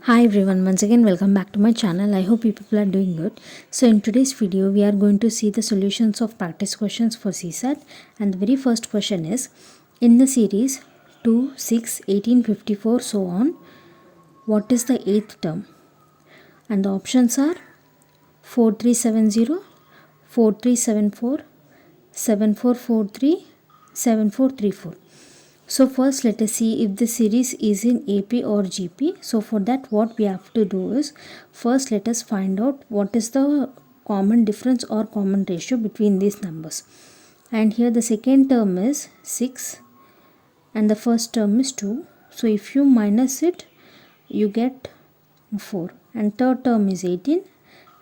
Hi everyone, once again welcome back to my channel. I hope you people are doing good. So in today's video we are going to see the solutions of practice questions for CSAT, and the very first question is, in the series 2, 6, 18, 54 so on, what is the 8th term? And the options are 4370, 4374, 7443, 7434. So first let us see if the series is in AP or GP. So for that what we have to do is, first let us find out what is the common difference or common ratio between these numbers. And here the second term is 6 and the first term is 2. So if you minus it, you get 4. And third term is 18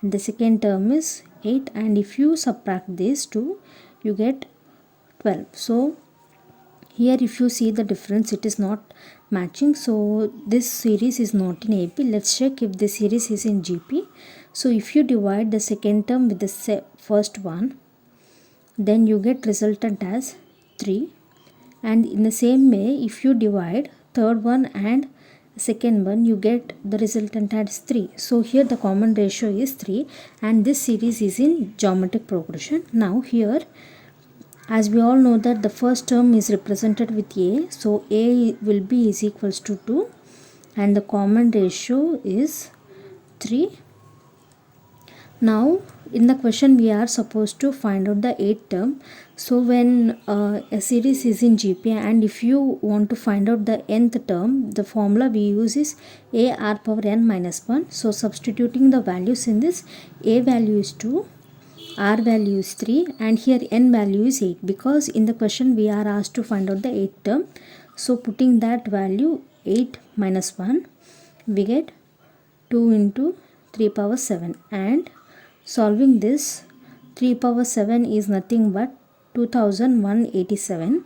and the second term is 8. And if you subtract these two, you get 12. So here if you see the difference, it is not matching. So this series is not in AP. Let's check if the series is in GP. So if you divide the second term with the first one, then you get resultant as 3. And in the same way, if you divide third one and second one, you get the resultant as 3. So here the common ratio is 3 and this series is in geometric progression. Now here, as we all know that the first term is represented with A, so A will be is equals to 2 and the common ratio is 3. Now in the question we are supposed to find out the 8th term. So when a series is in GP and if you want to find out the nth term, the formula we use is A r power n minus 1. So substituting the values in this, A value is 2, R value is 3 and here n value is 8, because in the question we are asked to find out the 8th term. So putting that value 8 minus 1, we get 2 into 3 power 7, and solving this, 3 power 7 is nothing but 2187.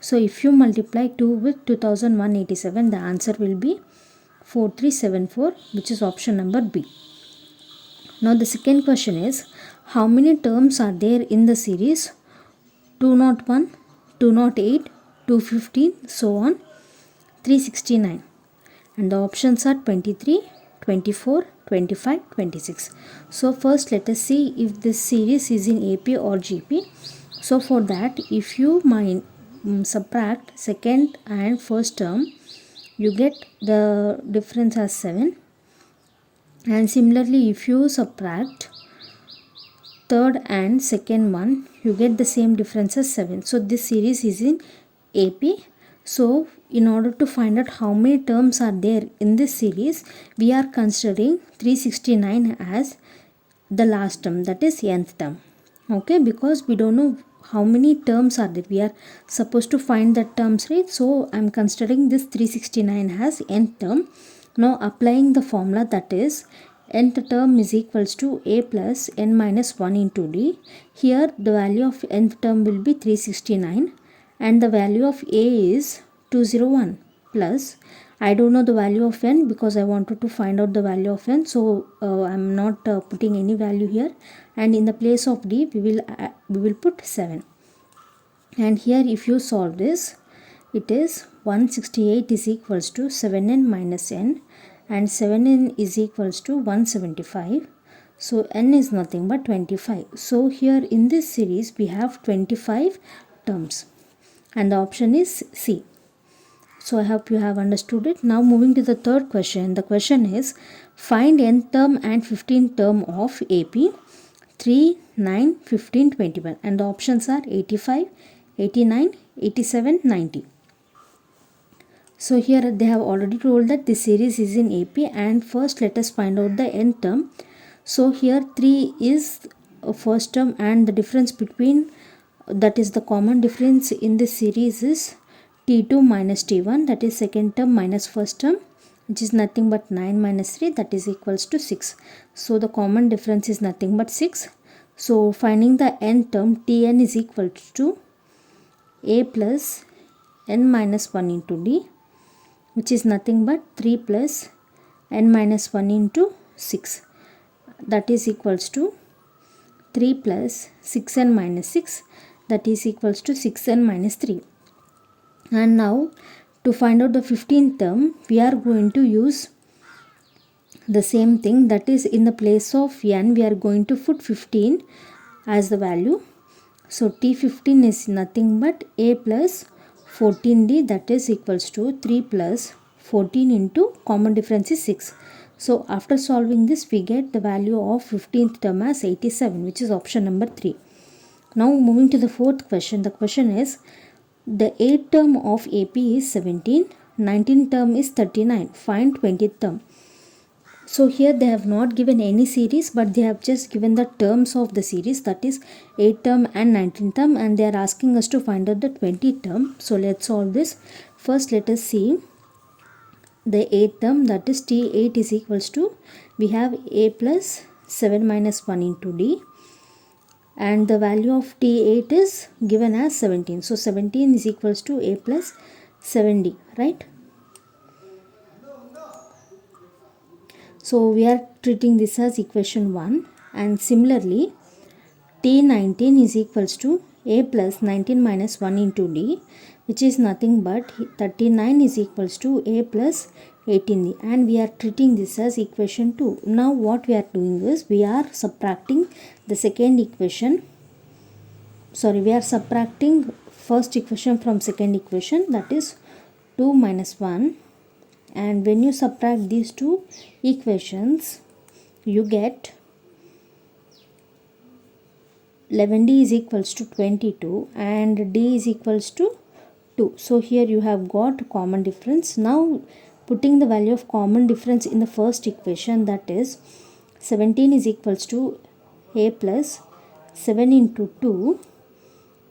So if you multiply 2 with 2187, the answer will be 4374, which is option number B. Now the second question is, how many terms are there in the series 201, 208, 215 so on 369? And the options are 23, 24, 25, 26. So first let us see if this series is in AP or GP. So for that, if you subtract second and first term, you get the difference as 7. And similarly, if you subtract third and second one, you get the same difference as 7. So this series is in AP. So in order to find out how many terms are there in this series, we are considering 369 as the last term, that is nth term. Okay, because we don't know how many terms are there. We are supposed to find the terms, right? So I am considering this 369 as nth term. Now applying the formula, that is nth term is equals to A plus n minus 1 into D. Here the value of nth term will be 369 and the value of A is 201 plus, I don't know the value of n because I wanted to find out the value of n, so I am not putting any value here, and in the place of D we will put 7. And here if you solve this, it is 168 is equals to 7n minus n and 7n is equals to 175. So n is nothing but 25. So here in this series we have 25 terms and the option is C. So I hope you have understood it. Now moving to the third question. The question is, find nth term and 15th term of AP 3, 9, 15, 21, and the options are 85, 89, 87, 90. So here they have already told that this series is in AP, and first let us find out the nth term. So here 3 is a first term and the difference between, that is the common difference in this series is T2 minus T1, that is second term minus first term, which is nothing but 9 minus 3, that is equals to 6. So the common difference is nothing but 6. So finding the nth term, Tn is equal to A plus n minus 1 into D, which is nothing but 3 plus n minus 1 into 6, that is equals to 3 plus 6n minus 6, that is equals to 6n minus 3. And now to find out the 15th term, we are going to use the same thing, that is in the place of n we are going to put 15 as the value. So T15 is nothing but a plus 14d, that is equals to 3 plus 14 into common difference is 6. So after solving this we get the value of 15th term as 87, which is option number 3. Now moving to the fourth question. The question is the 8th term of AP is 17, 19th term is 39, find 20th term. So here they have not given any series, but they have just given the terms of the series, that is 8th term and 19th term, and they are asking us to find out the 20th term. So let's solve this. First let us see the 8th term, that is T8 is equals to, we have a plus 7 minus 1 into d, and the value of T8 is given as 17. So 17 is equals to a plus 7d, right? So we are treating this as equation 1, and similarly T19 is equals to a plus 19 minus 1 into d, which is nothing but 39 is equals to a plus 18d, and we are treating this as equation 2. Now what we are doing is we are subtracting the second equation, we are subtracting first equation from second equation, that is 2 minus 1, and when you subtract these two equations you get 11d is equals to 22 and d is equals to 2. So here you have got common difference. Now putting the value of common difference in the first equation, that is 17 is equals to a plus 7 into 2,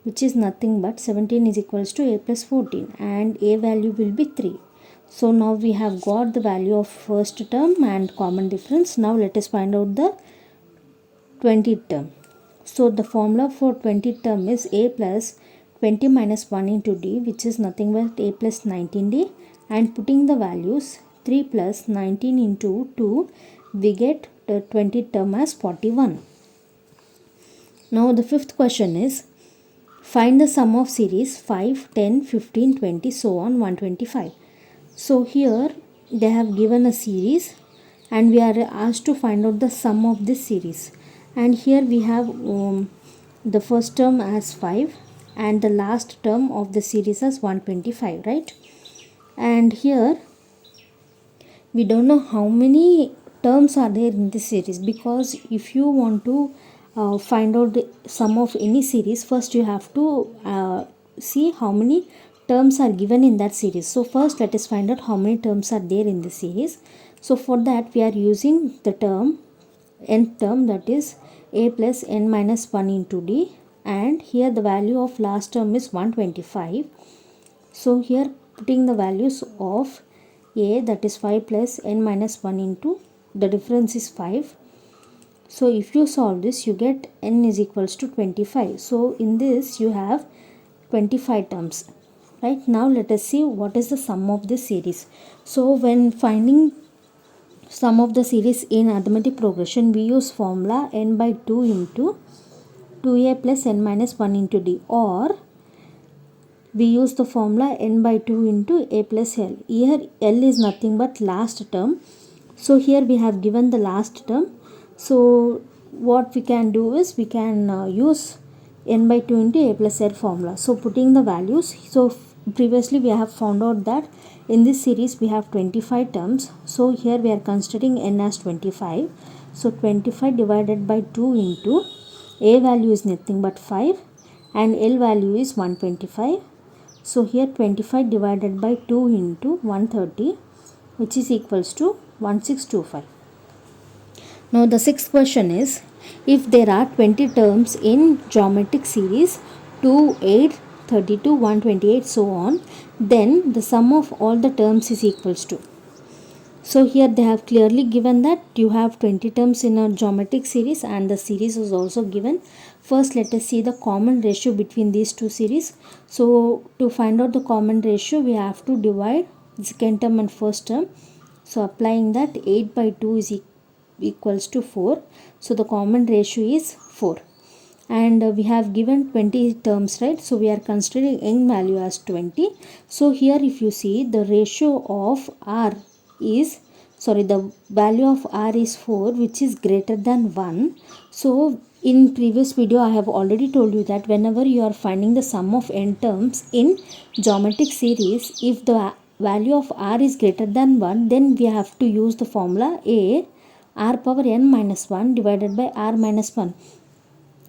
which is nothing but 17 is equals to a plus 14, and a value will be 3. So now we have got the value of first term and common difference. Now let us find out the 20th term. So the formula for 20th term is a plus 20 minus 1 into d, which is nothing but a plus 19d, and putting the values 3 plus 19 into 2, we get the 20th term as 41. Now the fifth question is find the sum of series 5, 10, 15, 20, so on 125. So here they have given a series and we are asked to find out the sum of this series, and here we have the first term as 5 and the last term of the series as 125, right? And here we don't know how many terms are there in this series, because if you want to find out the sum of any series, first you have to see how many terms are given in that series. So first let us find out how many terms are there in the series. So for that we are using the term nth term, that is a plus n minus 1 into d, and here the value of last term is 125. So here putting the values of a, that is 5 plus n minus 1 into, the difference is 5. So if you solve this you get n is equals to 25. So in this you have 25 terms. Right, now let us see what is the sum of this series. So when finding sum of the series in arithmetic progression, we use formula n by 2 into 2a plus n minus 1 into d, or we use the formula n by 2 into a plus l. Here l is nothing but last term. So here we have given the last term. So what we can do is we can use n by 2 into a plus l formula. So putting the values, so previously we have found out that in this series we have 25 terms. So here we are considering n as 25. So 25 divided by 2 into a value is nothing but 5 and l value is 125. So here 25 divided by 2 into 130, which is equals to 1625. Now the sixth question is, if there are 20 terms in geometric series 2, 8, 32, 128, so on, then the sum of all the terms is equals to. So here they have clearly given that you have 20 terms in a geometric series and the series is also given. First let us see the common ratio between these two series. So to find out the common ratio we have to divide the second term and first term. So applying that, 8 by 2 is equals to 4. So the common ratio is 4. And we have given 20 terms, right? So we are considering n value as 20. So here if you see the ratio of r is, the value of r is 4, which is greater than 1. So in previous video I have already told you that whenever you are finding the sum of n terms in geometric series, if the value of r is greater than 1, then we have to use the formula a r power n minus 1 divided by r minus 1.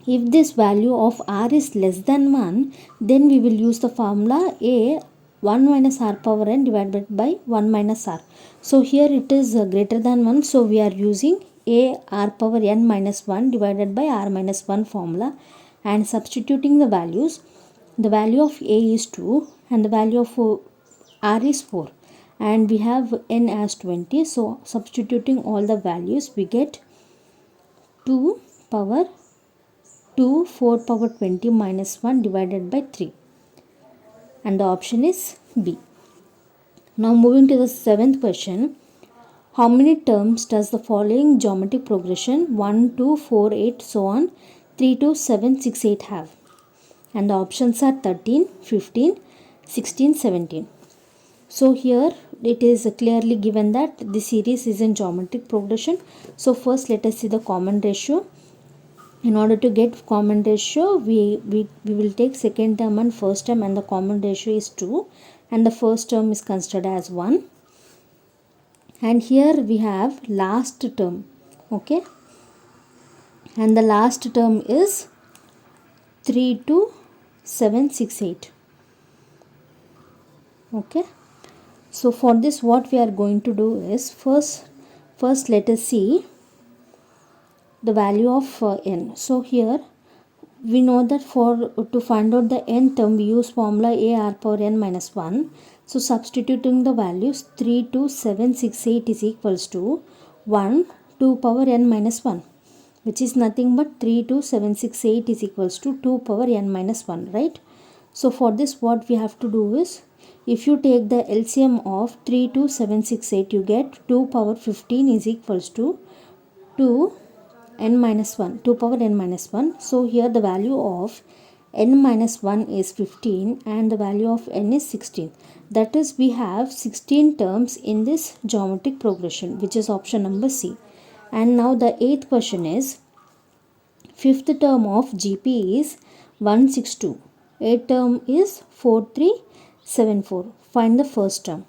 If this value of r is less than 1, then we will use the formula a 1 minus r power n divided by 1 minus r. So here it is greater than 1, so we are using a r power n minus 1 divided by r minus 1 formula and substituting the values. The value of a is 2 and the value of r is 4, and we have n as 20. So substituting all the values, we get 2 power 2 4 power 20 minus 1 divided by 3, and the option is B. Now moving to the 7th question. How many terms does the following geometric progression 1, 2, 4, 8, so on 3, 2, 7, 6, 8 have? And the options are 13, 15, 16, 17. So here it is clearly given that the series is in geometric progression. So first let us see the common ratio. In order to get common ratio, we will take second term and first term, and the common ratio is 2, and the first term is considered as 1. And here we have last term, okay, and the last term is 3, 2, 7, 6, 8. Okay, so for this what we are going to do is first let us see the value of n. So here we know that to find out the n term, we use formula a r power n minus 1. So substituting the values, 3, 2, 7, 6, 8 is equals to 1, 2 power n minus 1, which is nothing but 3, 2, 7, 6, 8 is equals to 2 power n minus 1, right? So for this what we have to do is, if you take the LCM of 3, 2, 7, 6, 8, you get 2 power 15 is equals to 2 n minus 1, 2 power n minus 1. So here the value of n minus 1 is 15 and the value of n is 16. That is, we have 16 terms in this geometric progression, which is option number C. And now the 8th question is, 5th term of GP is 162. 8th term is 4374. Find the first term.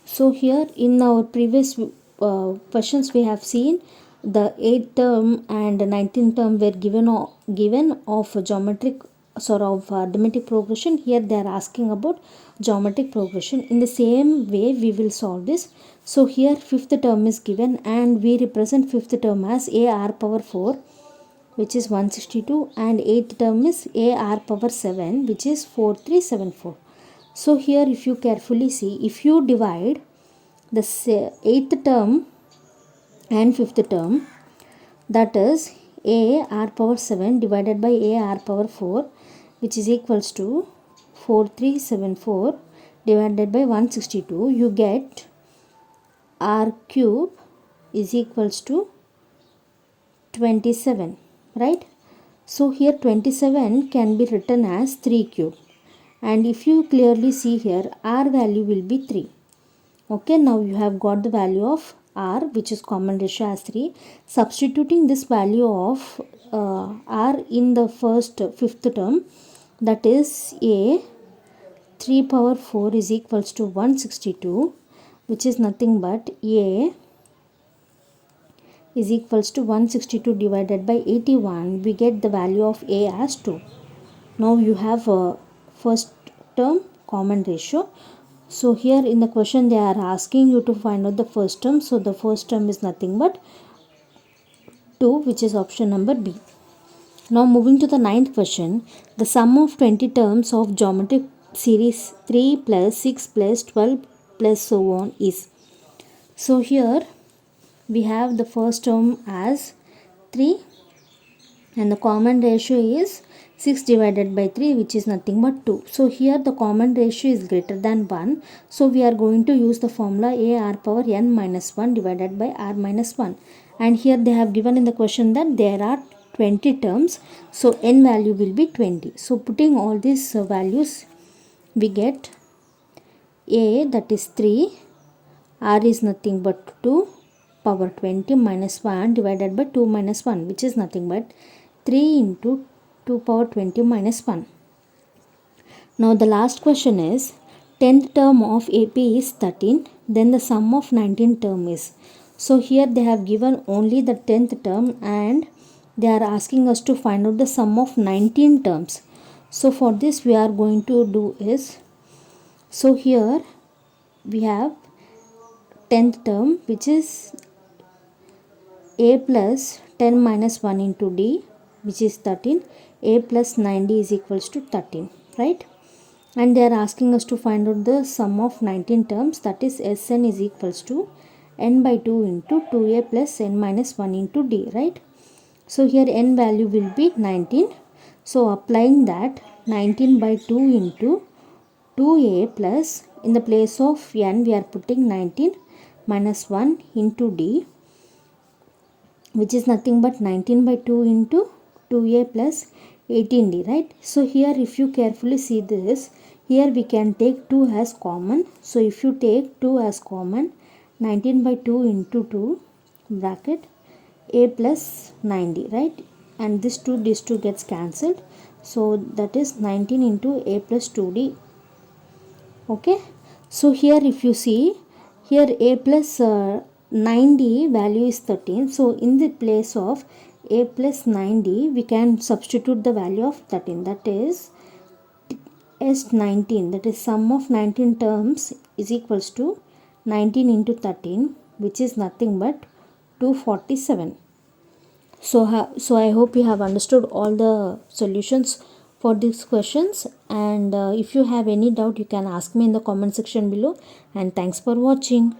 So here in our previous questions we have seen the 8th term and 19th term were given of geometric arithmetic progression. Here they are asking about geometric progression. In the same way we will solve this. So here 5th term is given and we represent 5th term as a r power 4, which is 162, and 8th term is a r power 7, which is 4374. So here if you carefully see, if you divide the 8th term and 5th term, that is a r power 7 divided by a r power 4, which is equals to 4374 divided by 162, you get r cube is equals to 27, right? So here 27 can be written as 3 cube, and if you clearly see here, r value will be 3. Okay, now you have got the value of r, which is common ratio, as 3. Substituting this value of r in the 5th term, that is a 3 power 4 is equals to 162, which is nothing but a is equals to 162 divided by 81. We get the value of a as 2. Now you have a first term common ratio. So here in the question they are asking you to find out the first term. So the first term is nothing but 2, which is option number B. Now moving to the 9th question. The sum of 20 terms of geometric series 3 plus 6 plus 12 plus so on is. So here we have the first term as 3 and the common ratio is 6 divided by 3, which is nothing but 2. So here the common ratio is greater than 1. So we are going to use the formula a r power n minus 1 divided by r minus 1. And here they have given in the question that there are 20 terms. So n value will be 20. So putting all these values, we get a, that is 3, r is nothing but 2 power 20 minus 1 divided by 2 minus 1, which is nothing but 3 into 2 power 20 minus 1. Now the last question is 10th term of AP is 13, then the sum of 19 term is. So here they have given only the 10th term and they are asking us to find out the sum of 19 terms. So for this we are going to do is, so here we have 10th term which is a plus 10 minus 1 into d, which is 13. A plus 9d is equals to 13, right? And they are asking us to find out the sum of 19 terms, that is Sn is equals to n by 2 into 2a plus n minus 1 into d, right? So here n value will be 19. So applying that, 19 by 2 into 2a plus, in the place of n we are putting 19 minus 1 into d, which is nothing but 19 by 2 into 2a plus 18d, right? So here if you carefully see this, here we can take 2 as common. So if you take 2 as common, 19 by 2 into 2 bracket a plus 9d, right? And this 2 gets cancelled. So that is 19 into a plus 2d. Okay, so here if you see, here a plus 9d value is 13. So in the place of a plus 9d we can substitute the value of 13, that is S19, that is sum of 19 terms is equals to 19 into 13, which is nothing but 247. So I hope you have understood all the solutions for these questions, and if you have any doubt you can ask me in the comment section below, and thanks for watching.